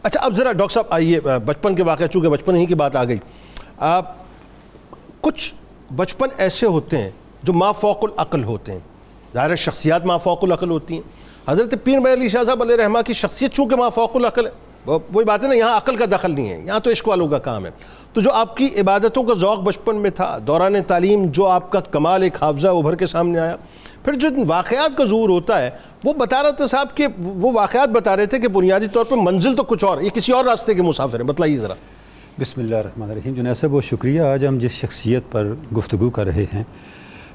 اچھا اب ذرا ڈاکٹر صاحب آئیے بچپن کے واقعہ، چونکہ بچپن ہی کی بات آ گئی، کچھ بچپن ایسے ہوتے ہیں جو ما فوق العقل ہوتے ہیں، ظاہر شخصیات ما فوق العقل ہوتی ہیں۔ حضرت پیر میر علی شاہ صاحب علیہ رحمہ کی شخصیت چونکہ ما فوق العقل ہے، وہی بات ہے نا، یہاں عقل کا دخل نہیں ہے، یہاں تو عشق والوں کا کام ہے۔ تو جو آپ کی عبادتوں کا ذوق بچپن میں تھا، دوران تعلیم جو آپ کا کمال ایک حافظہ ابھر کے سامنے آیا، پھر جو واقعات کا ظہور ہوتا ہے، وہ بتا رہا تھا صاحب کہ وہ واقعات بتا رہے تھے کہ بنیادی طور پہ منزل تو کچھ اور، یہ کسی اور راستے کے مسافر ہیں، بتلائیے ذرا۔ بسم اللہ الرحمن الرحیم۔ جنید صاحب بہت شکریہ، آج ہم جس شخصیت پر گفتگو کر رہے ہیں،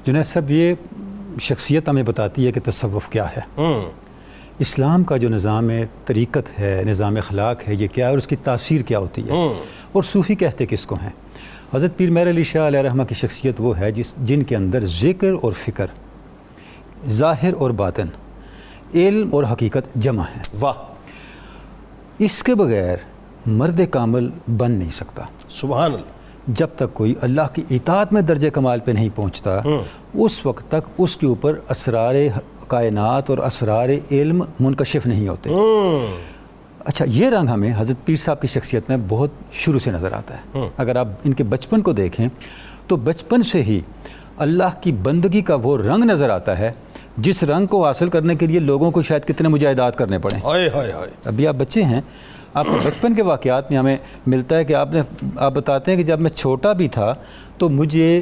جنید صاحب یہ شخصیت ہمیں بتاتی ہے کہ تصوف کیا ہے، اسلام کا جو نظام طریقت ہے، نظام اخلاق ہے، یہ کیا ہے اور اس کی تاثیر کیا ہوتی ہے، اور صوفی کہتے کس کو ہیں۔ حضرت پیر میر علی شاہ علیہ رحمہ کی شخصیت وہ ہے جن کے اندر ذکر اور فکر، ظاہر اور باطن، علم اور حقیقت جمع ہے۔ واہ، اس کے بغیر مرد کامل بن نہیں سکتا۔ سبحان اللہ۔ جب تک کوئی اللہ کی اطاعت میں درجہ کمال پہ نہیں پہنچتا، اس وقت تک اس کے اوپر اسرار کائنات اور اسرار علم منکشف نہیں ہوتے۔ اچھا، یہ رنگ ہمیں حضرت پیر صاحب کی شخصیت میں بہت شروع سے نظر آتا ہے۔ اگر آپ ان کے بچپن کو دیکھیں تو بچپن سے ہی اللہ کی بندگی کا وہ رنگ نظر آتا ہے جس رنگ کو حاصل کرنے کے لیے لوگوں کو شاید کتنے مجاہدات کرنے پڑیں۔ ابھی آپ بچے ہیں، آپ کے بچپن کے واقعات میں ہمیں ملتا ہے کہ آپ بتاتے ہیں کہ جب میں چھوٹا بھی تھا تو مجھے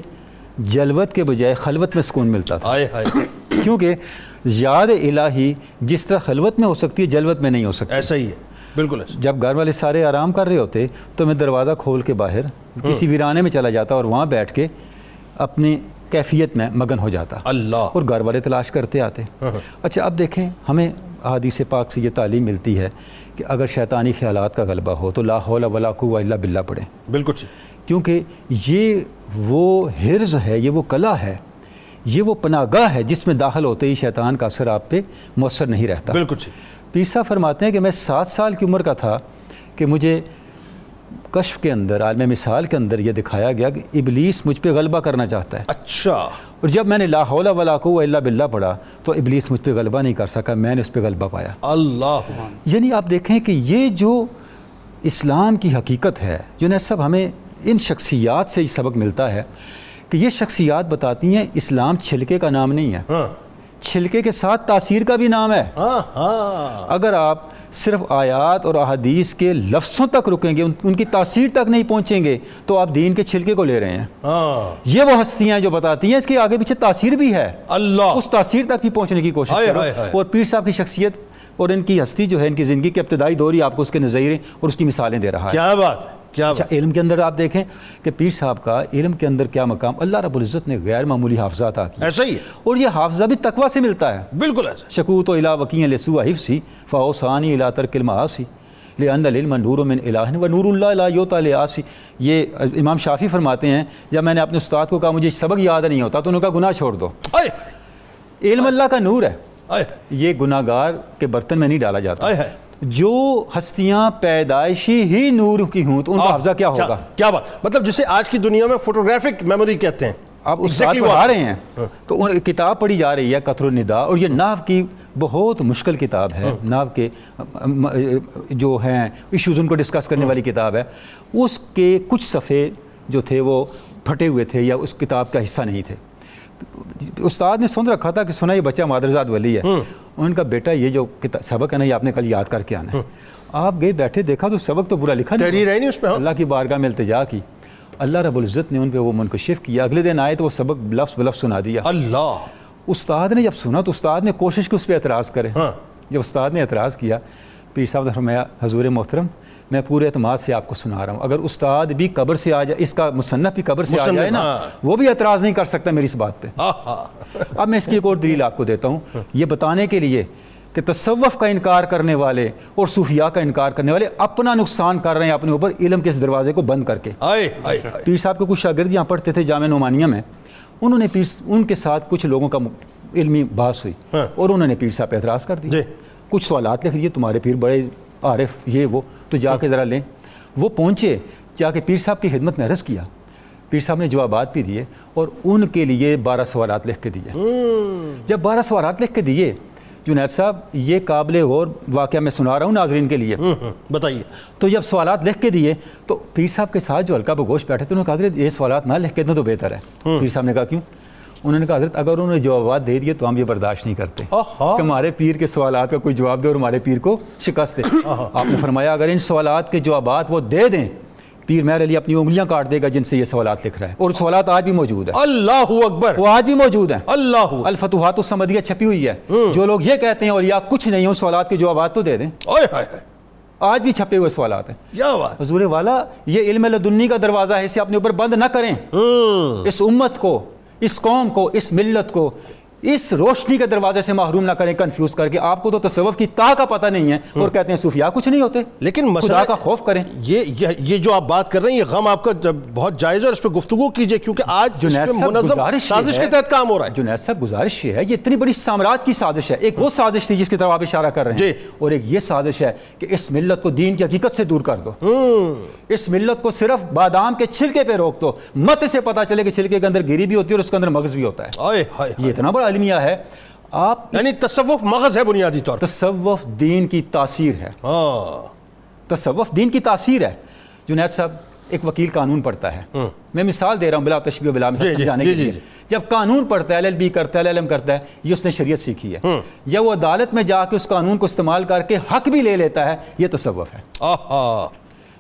جلوت کے بجائے خلوت میں سکون ملتا تھا، کیونکہ یاد الہی جس طرح خلوت میں ہو سکتی ہے جلوت میں نہیں ہو سکتی۔ ایسا ہی ہے، بالکل ایسا۔ جب گھر والے سارے آرام کر رہے ہوتے تو میں دروازہ کھول کے باہر کسی ویرانے میں چلا جاتا اور وہاں بیٹھ کے اپنی کیفیت میں مگن ہو جاتا، اللہ، اور گھر والے تلاش کرتے آتے۔ اچھا اب دیکھیں، ہمیں احادیث پاک سے یہ تعلیم ملتی ہے کہ اگر شیطانی خیالات کا غلبہ ہو تو لا حول ولا قوۃ الا باللہ پڑھیں، بالکل، کیونکہ یہ وہ حرز ہے، یہ وہ کلا ہے، یہ وہ پناہ گاہ ہے جس میں داخل ہوتے ہی شیطان کا اثر آپ پہ مؤثر نہیں رہتا۔ بالکل۔ پیر صاحب فرماتے ہیں کہ میں 7 سال کی عمر کا تھا کہ مجھے کشف کے اندر، عالم مثال کے اندر یہ دکھایا گیا کہ ابلیس مجھ پہ غلبہ کرنا چاہتا ہے۔ اچھا، اور جب میں نے لا حول ولا قوۃ الا باللہ پڑھا تو ابلیس مجھ پہ غلبہ نہیں کر سکا، میں نے اس پہ غلبہ پایا۔ اللہ، یعنی آپ دیکھیں کہ یہ جو اسلام کی حقیقت ہے، جنید صاحب ہمیں ان شخصیات سے یہ سبق ملتا ہے کہ یہ شخصیات بتاتی ہیں اسلام چھلکے کا نام نہیں ہے، چھلکے کے ساتھ تاثیر کا بھی نام ہے۔ اگر آپ صرف آیات اور احادیث کے لفظوں تک رکیں گے، ان کی تاثیر تک نہیں پہنچیں گے، تو آپ دین کے چھلکے کو لے رہے ہیں۔ یہ وہ ہستیاں جو بتاتی ہیں اس کے آگے پیچھے تاثیر بھی ہے، اللہ، اس تاثیر تک بھی پہنچنے کی کوشش کرو۔ اور پیر صاحب کی شخصیت اور ان کی ہستی جو ہے، ان کی زندگی کے ابتدائی دور ہی آپ کو اس کے نظریے اور اس کی مثالیں دے رہا ہے۔ کیا بات ہے، کیا اچھا، علم کے اندر آپ دیکھیں کہ پیر صاحب کا علم کے اندر کیا مقام، اللہ رب العزت نے غیر معمولی حافظہ عطا کیا، ایسا ہی ہے، اور یہ حافظہ بھی تقویٰ سے ملتا ہے۔ بالکل ایسا۔ شکوت و الا وکیع لسوء حفظی فاوصانی الا ترک المعاصی لان العلم نور من الہ و نور اللہ لا یعطی لعاصی۔ یہ امام شافعی فرماتے ہیں، جب میں نے اپنے استاد کو کہا مجھے سبق یاد نہیں ہوتا تو انہوں نے کہا گناہ چھوڑ دو، علم اللہ کا نور ہے، یہ گناہ گار کے برتن میں نہیں ڈالا جاتا۔ جو ہستیاں پیدائشی ہی نور کی ہوں تو ان کا حافظہ کیا ہوگا؟ کیا بات، مطلب جسے آج کی دنیا میں فوٹوگرافک میموری کہتے ہیں۔ آپ استاد پڑھا رہے ہیں تو کتاب پڑھی جا رہی ہے قطر النداء، اور یہ نحو کی بہت مشکل کتاب ہے، نحو کے جو ہیں ایشوز ان کو ڈسکس کرنے والی کتاب ہے، اس کے کچھ صفحے جو تھے وہ پھٹے ہوئے تھے یا اس کتاب کا حصہ نہیں تھے۔ استاد نے سن رکھا تھا کہ سنا یہ بچہ مادرزاد ولی ہے، ان کا بیٹا یہ جو سبق ہے نا یہ آپ نے کل یاد کر کے آنا ہے۔ آپ گئے بیٹھے، دیکھا تو سبق تو برا لکھا نہیں اس میں، اللہ کی بارگاہ میں التجا کی، اللہ رب العزت نے ان پہ وہ منکشف کیا، اگلے دن آئے تو وہ سبق لفظ بلفظ سنا دیا۔ اللہ، استاد نے جب سنا تو استاد نے کوشش کی اس پہ اعتراض کرے۔ جب استاد نے اعتراض کیا، پیر صاحب نے فرمایا حضور محترم میں پورے اعتماد سے آپ کو سنا رہا ہوں، اگر استاد بھی قبر سے آ جائے، اس کا مصنف بھی قبر سے آ جائے نا، وہ بھی اعتراض نہیں کر سکتا میری اس بات پہ۔ اب میں اس کی ایک اور دلیل آپ کو دیتا ہوں، یہ بتانے کے لیے کہ تصوف کا انکار کرنے والے اور صوفیاء کا انکار کرنے والے اپنا نقصان کر رہے ہیں اپنے اوپر علم کے اس دروازے کو بند کر کے۔ پیر صاحب کے کچھ شاگرد یہاں پڑھتے تھے جامعہ نعمانیہ میں، انہوں نے ان کے ساتھ کچھ لوگوں کا علمی بحث ہوئی اور انہوں نے پیر صاحب پہ اعتراض کر دیا، کچھ سوالات لکھ دیے، تمہارے پیر بڑے عارف یہ وہ، تو جا کے ذرا لیں۔ وہ پہنچے، جا کے پیر صاحب کی خدمت میں عرض کیا، پیر صاحب نے جوابات بھی دیے اور ان کے لیے 12 سوالات لکھ کے دیے۔ جب 12 سوالات لکھ کے دیے جنید صاحب یہ قابل غور واقعہ میں سنا رہا ہوں ناظرین کے لیے. بتائیے. تو جب سوالات لکھ کے دیے تو پیر صاحب کے ساتھ جو حلقہ بگوش بیٹھے تھے انہوں نے کہا حضرت یہ سوالات نہ لکھ کے دیں تو بہتر ہے. پیر صاحب نے کہا کیوں؟ انہوں نے کہا حضرت اگر انہوں نے جوابات دے دیے تو ہم یہ برداشت نہیں کرتے کہ ہمارے پیر کے سوالات کا کوئی جواب دے اور ہمارے پیر کو شکست دے. آپ نے فرمایا اگر ان سوالات کے جوابات وہ دے دیں پیر مہر علی اپنی انگلیاں کاٹ دے گا جن سے یہ سوالات لکھ رہا ہے. اور سوالات آج بھی موجود ہیں. اللہ اکبر. وہ آج بھی موجود ہیں. اللہ. الفتوحات الصمدیہ چھپی ہوئی ہے. جو لوگ یہ کہتے ہیں اور یا کچھ نہیں ہے، سوالات کے جوابات تو دے دیں. آج بھی چھپے ہوئے سوالات ہیں. کیا بات. حضور والا یہ علم لدنی کا دروازہ ہے، اسے اپنے اوپر بند نہ کریں. اس امت کو، اس قوم کو، اس ملت کو اس روشنی کے دروازے سے محروم نہ کریں کنفیوز کر کے. آپ کو تو تصوف کی تا کا پتہ نہیں ہے اور کہتے ہیں صوفیاء کچھ نہیں ہوتے. لیکن خدا کا خوف کریں. یہ جو آپ بات کر رہے ہیں یہ غم آپ کا بہت جائز ہے اور اس پہ گفتگو کیجئے کیونکہ آج اس پہ منظم سازش کے تحت کام ہو رہا ہے. جنید صاحب گزارش یہ ہے، یہ اتنی بڑی سامراج کی سازش ہے. ایک وہ سازش تھی جس کی طرف آپ اشارہ کر رہے ہیں اور ایک یہ سازش ہے کہ اس ملت کو دین کی حقیقت سے دور کر دو. اس ملت کو صرف بادام کے چھلکے پہ روک دو، مت سے پتہ چلے کہ چھلکے کے اندر گری بھی ہوتی ہے اور اس کے اندر مغز بھی ہوتا ہے. یہ اتنا بڑا المیہ ہے. آپ یعنی تصوف مغز ہے بنیادی طور پر. تصوف دین کی تاثیر ہے. تصوف دین کی تاثیر ہے. جنید صاحب ایک وکیل قانون پڑھتا ہے، میں مثال دے رہا ہوں بلا تشبیہ بلا مثال سمجھانے کے لیے. جب قانون پڑھتا ہے، LLB کرتا ہے، LLM کرتا ہے، یہ اس نے شریعت سیکھی ہے. جب وہ عدالت میں جا کے اس قانون کو استعمال کر کے حق بھی لے لیتا ہے، یہ تصوف ہے.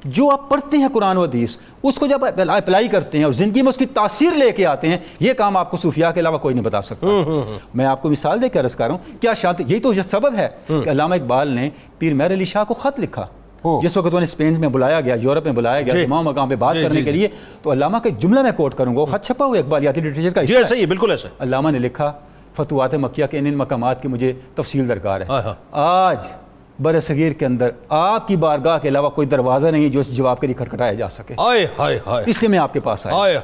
جو آپ پڑھتے ہیں قرآن و حدیث، اس کو جب اپلائی کرتے ہیں اور زندگی میں اس کی تاثیر لے کے آتے ہیں، یہ کام آپ کو صوفیاء کے علاوہ کوئی نہیں بتا سکتا. میں آپ کو مثال دے کے عرض کر رہا ہوں کیا شانتی. یہی تو سبب ہے کہ علامہ اقبال نے پیر مہر علی شاہ کو خط لکھا جس وقت انہیں اسپین میں بلایا گیا، یورپ میں بلایا گیا تمام مقام پہ بات کرنے کے لیے. تو علامہ کا ایک جملہ میں کوٹ کروں گا، وہ خط چھپا ہوا اقبالیاتی لٹریچر کا حصہ ہے. بالکل ایسا. علامہ نے لکھا فتوحات مکیہ کے ان مقامات کی مجھے تفصیل درکار ہے. آج بر صغیر کے اندر آپ کی بارگاہ کے علاوہ کوئی دروازہ نہیں ہے جو اس جواب کے لیے کھٹکھٹایا جا سکے. اس لیے میں آپ کے پاس آیا.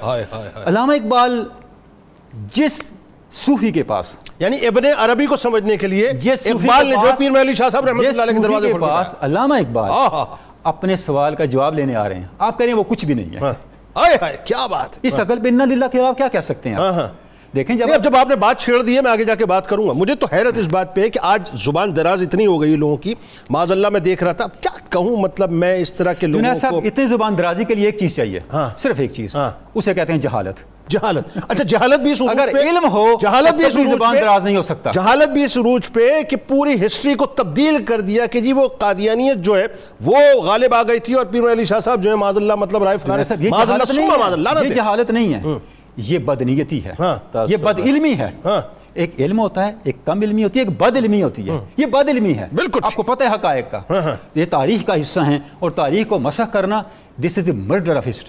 علامہ اقبال جس صوفی کے پاس، یعنی ابن عربی کو سمجھنے کے لیے اقبال نے جو پیر مہر علی شاہ صاحب رحمۃ اللہ علیہ کے دروازے کے پاس علامہ اقبال اپنے سوال کا جواب لینے آ رہے ہیں. آپ کہہ رہے ہیں وہ کچھ بھی نہیں ہے. کیا بات. اس عقل پہ انا للہ کے علاوہ کیا کہہ سکتے ہیں آپ؟ دیکھیں جب آپ نے بات چھیڑ دی ہے میں آگے جا کے بات کروں گا. مجھے تو حیرت اس بات پہ ہے کہ آج زبان دراز اتنی ہو گئی لوگوں کی. معاذ اللہ میں دیکھ رہا تھا کیا کہوں، مطلب میں اس طرح کے لوگوں کو. اتنی زبان درازی کے لیے ایک چیز چاہیے، صرف ایک چیز، اسے کہتے ہیں جہالت. اچھا جہالت بھی اس عروج اگر علم ہو جہالت بھی اس زبان دراز نہیں ہو سکتا. جہالت بھی اس عروج پہ کہ پوری ہسٹری کو تبدیل کر دیا کہ جی وہ قادیانیت جو ہے وہ غالب آ گئی تھی اور پیر علی شاہ صاحب جو ہے معاذ اللہ مطلب رائے فلانے. یہ جہالت نہیں ہے، یہ بدنیتی ہے، یہ بد علمی ہے. ایک علم ہوتا ہے، ایک کم علمی ہوتی ہے، ایک بد علمی ہوتی ہے. یہ بد علمی ہے. بالکل آپ کو پتہ ہے حقائق کا. یہ تاریخ کا حصہ ہیں اور تاریخ کو مسخ کرنا، دس از اے مرڈر آف ہسٹری.